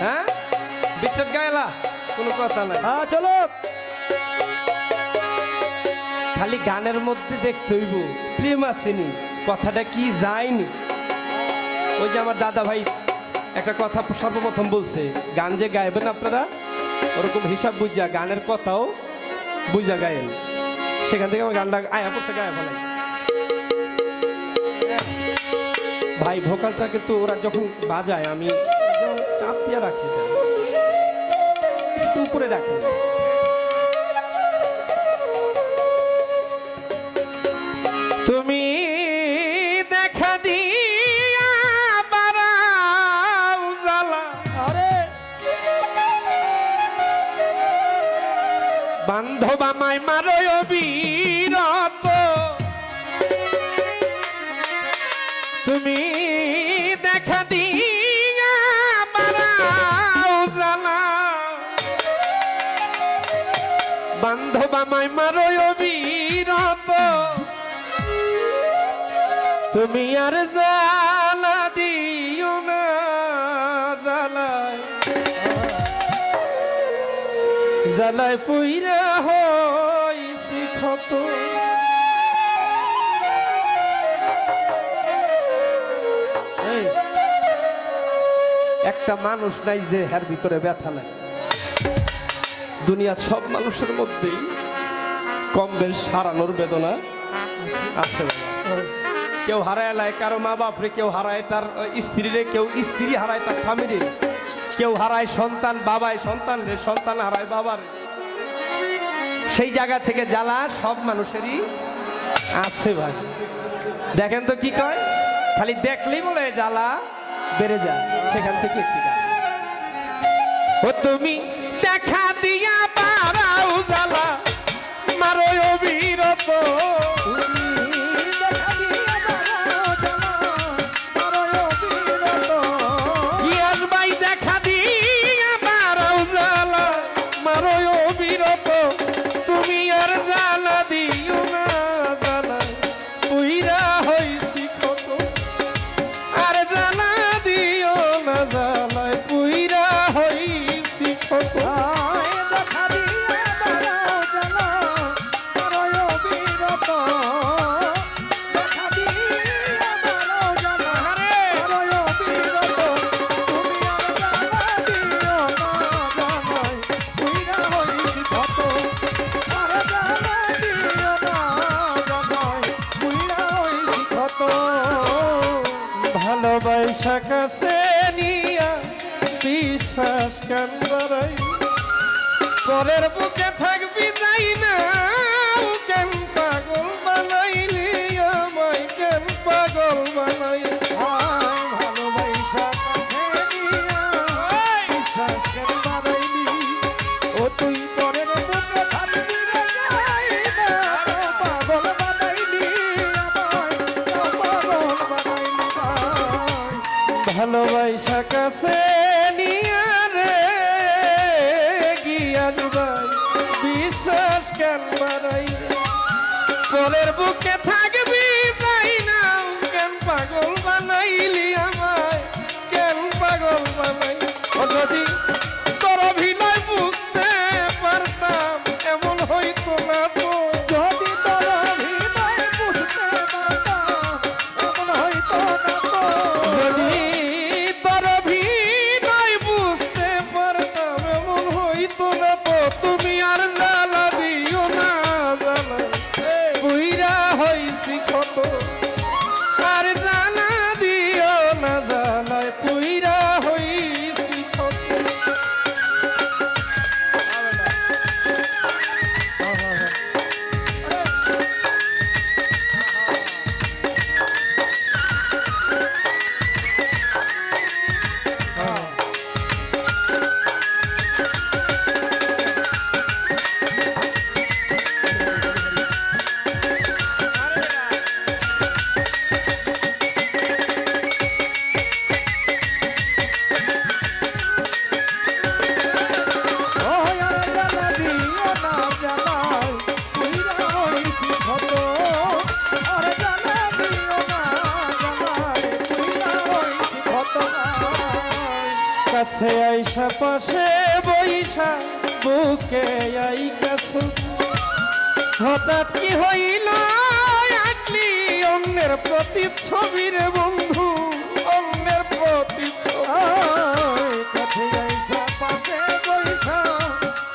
হ্যাঁ বিচ্ছেদ গায়লা কোনো কথা নাই। হ্যাঁ চলো, খালি গানের মধ্যে দেখতে হইব প্রেম আসেনি, কথাটা কি যায়নি। ওই যে আমার দাদা ভাই একটা কথা সর্বপ্রথম বলছে, গান যে গাইবেন আপনারা ওরকম হিসাব বুঝা গানের কথাও বুঝা গায়েন। সেখান থেকে আমার গানটা আয়া পড়তে গায়ে ফেলাই। ভাই ভোকালটা কিন্তু ওরা যখন বাজায় আমি চাপ দিয়ে রাখি, একটু উপরে রাখি। তুমি দেখা দিয়া বারাও জ্বালা, আরে বান্ধব আমায় মারয় বীরত। তুমি দেখা দিয়া বারাও জ্বালা, বান্ধব আমায় মারয় বীরত। তুমি আর জ্বালা দিও না, জ্বালায় জ্বালায় পুইরা হইছি ক্ষত। একটা মানুষ নাই যে এর ভিতরে ব্যথা নাই। দুনিয়ার সব মানুষের মধ্যেই কম বেশ হারানোর বেদনা আছে। কেউ হারায় লাই কারো মা বাপরে, কেউ হারায় তার স্ত্রীরে, কেউ স্ত্রী হারায় তার স্বামীরে, কেউ হারায় সন্তান বাবায় সন্তান রে, সন্তান হারায় বাবার। সেই জায়গা থেকে জ্বালা সব মানুষেরই আছে ভাই। দেখেন তো কি কয়, খালি দেখলেই বলে জ্বালা বেড়ে যায়। সেখান থেকে একটি গান, ও তুমি দেখা দিয়া বারাও জ্বালা মারো অবিরত। তুমি আর জ্বালা দিও না, জ্বালা পুইরা হইছি ক্ষত। আর জ্বালা দিও না, জ্বালায় পুইরা হইছি ক্ষত। দেখা দিয়ে বারাও জ্বালা মারয় বীরত। দেখা দিয়ে বারাও জ্বালা মারয় বীরত। তুমি আর জ্বালা দিও না, জ্বালায় পুইরা হইছি ক্ষত। আর জ্বালা দিও না, জ্বালায় পুইরা হইছি ক্ষত। ভালোবাসা কাছে নিয়া বিশ্বাস কেন বাড়াই, পরের বুকে থাকবি যাই না। কেন পাগল বানাইলি আমায়, কেন পাগল বানাইলি। ভালোবাসা কাছে নিয়া বিশ্বাস কেন বাড়াইলি। ও তুই পরের বুকে থাকবি রে যাই না। পাগল বানাইলি আমায়, পাগল বানাইলি ভাই। ভালোবাসা কাছে নিয়া রে গিয়া ভাই বিশ্বাস কেন বাড়াই, পরের বুকে থাকবি যাই না। কেন পাগল বানাইলি আমায়, কেন পাগল বানাই। ও যদি তোর অভিনয় বুঝতে পারতাম এমন হইতো না তো। যদি তোর হৃদয় বুঝতে পারতাম এমন হইতো না তো। যদি তোর অভিনয় বুঝতে পারতাম এমন হইতো না তো। তুমি আর জ্বালা দিও না, জ্বালা পুইরা হইছি ক্ষত। আর জ্বালা দিও কাছে আইসা পাশে বইসা বুকে আই কাছে হঠাৎ কি হইল আটলি অন্যের প্রতিচ্ছবির বন্ধু অন্যের প্রতিচ্ছবি কাছে আইসা পাশে বইসা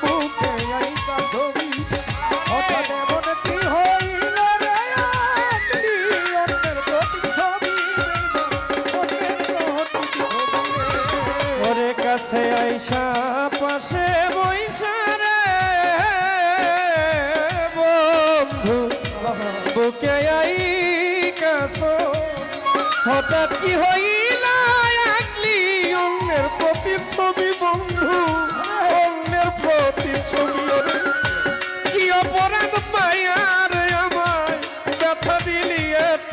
বুকে আইসা ছবি হঠাৎ এমন কি হইল রে আটলি অন্যের প্রতিচ্ছবি অন্যের প্রতিচ্ছবি ওরে কাছে আইসা পাশে বইসা রে বন্ধু বুকে আই কাছো হঠাৎ কি হইল আগলি অন্যের প্রতিচ্ছবি বন্ধু অন্যের প্রতিচ্ছবি ওরে কি অপরাধ পাইয়ার আমায় ব্যথা দিলি এত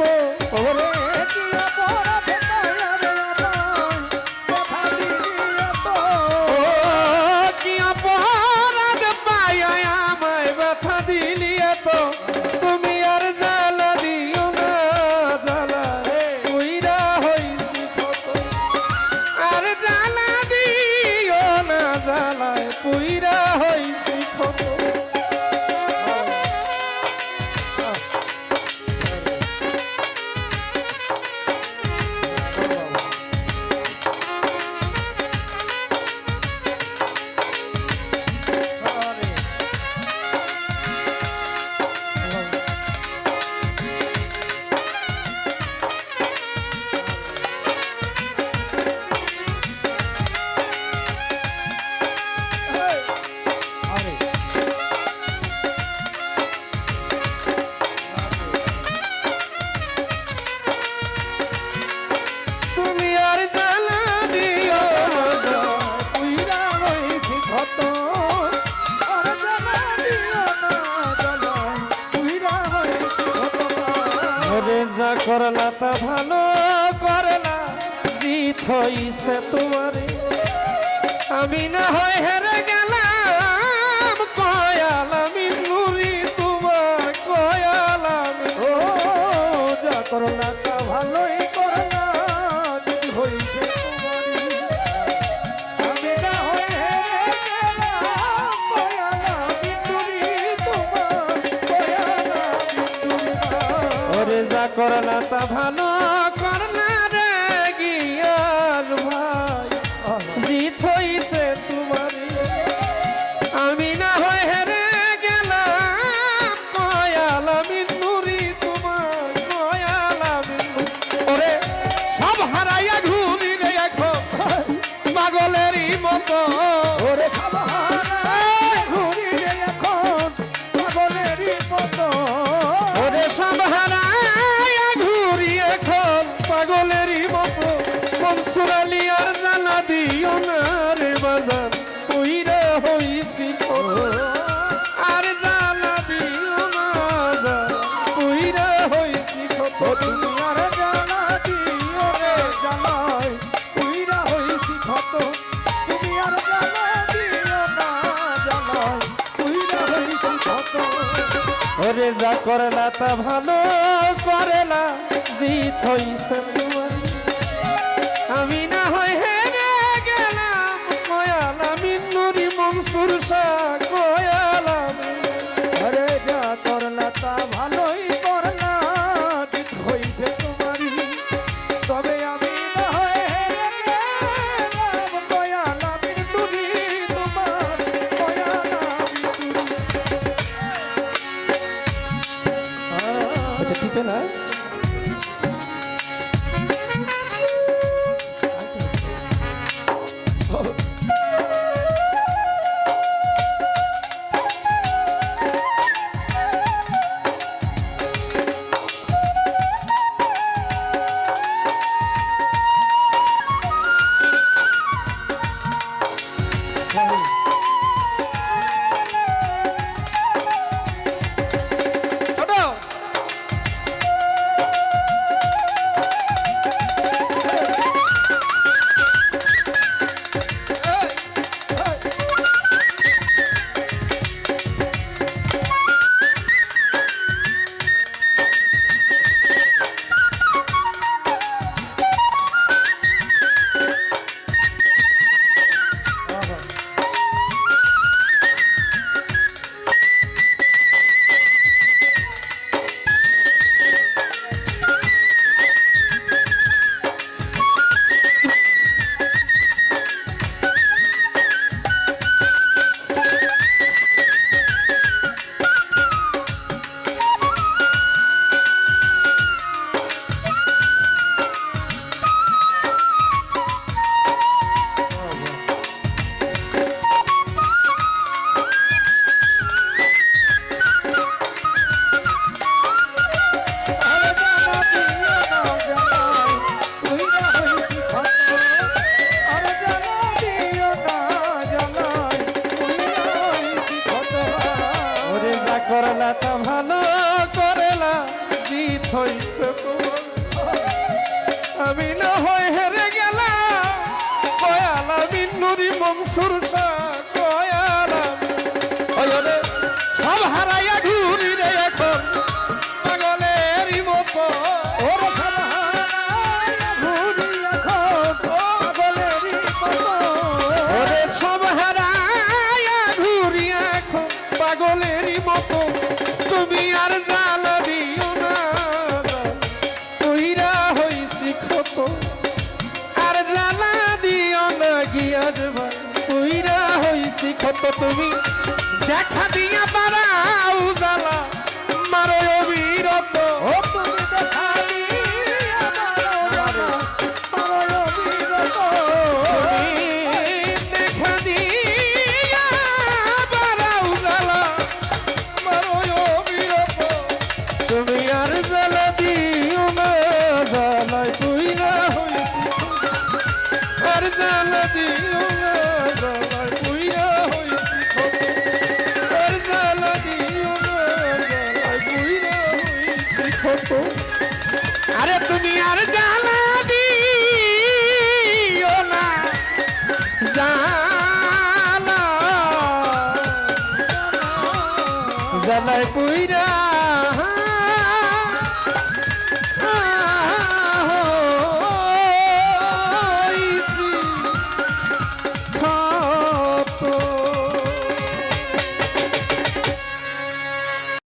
ওরে কি অপরাধ পাইয়া রে আমায় ব্যথা দিলি এত ও কি অপরাধ পাইয়া আমায় ব্যথা দিলি এত তুমি আর জ্বালা দিও না জ্বালা রে কইরা হইছি কত আর জ্বালা দিও না জ্বালায় কইরা হইছি কত তুমি আর জ্বালা দিও না কইরা হইছি কত আর জানা দিও না জানাই কইরা হইছি কত ওরে যা করলা তা ভালো করলা জিত হইছে তোমারে আমি না হয় হেরে গেলাম কয়াল আমি নুরি তোমার কয়াল আমি ও যা করলা তা ভালোই করলা যদি হইছে তোমারই আমি না হয়ে হেরে গেলাম কয়ালা বিটুরি তোমার কয়ালা বিটুরি ওরে যা করলা তা ভালো করলা রে গিয়ার ভাই জিত হইছে তোমারে আমি না হয় হেরে গেলাম কয়াল আমি নুরি তোমার কয়াল আমি ওরে সব হারাইয়া ঘুরি রে এখন পাগলেরই মতো ওরে সাবহারায় ঘুরি রে এখন পাগলেরই মতো ওরে সব হারাইয়া ঘুরি এখন পাগলেরই মতো মনসুর আলী আর জানা দিও না রে বাজার কইরা হইছি কত আর জানা দিও না কইরা হইছি কত তুমি আর জানা দিও রে জানাই কইরা হইছি ক্ষত তুমি আর জানা দিও না জানাই কইরা হইছি ক্ষত ওরে যা করলা তা ভালো করেলা জিত হইছে তোমার আমি না হয় হেরে গেলাম কয়াল আমি নুরি মনসুর শাহ কয়াল আমি আরে যা করলা তা ভালোই করলা জিত হইছে তোমারই তবে আমি না হয়ে হেরে গেলাম কয়ালা বিটুরি তোমার কয়ালা বিটুরি এটা টিপে না ঘুরি মনসুর কয়ারা ওরে সব হারাইয়া ঘুরি রে এখন পাগলেরই মতো ওরে সব হারাইয়া ঘুরি এখন পাগলেরই মতো। ওরে সব হারাইয়া ঘুরি এখন পাগলেরই মতো তুমি আর জ্বালা দিও না কইরা হইছি ক্ষত আর জ্বালা দিও না গিয়ার ভাই কইরা হইছি ক্ষত তুমি দেখা দিয়া বাড়াও জ্বালা মারো অবিরত ও তুমি দেখা দিয়া মারো জ্বালা, মারো অবিরত। দেখা দিয়া বাড়াও জ্বালা মারো অবিরত তুমি আর জ্বালা দিও না জ্বালায় কইরা হইছি আর জ্বালা দিও না জ্বালায় কইরা হইছি আর জ্বালা দিও না জ্বালায় কইরা হইছি ক্ষত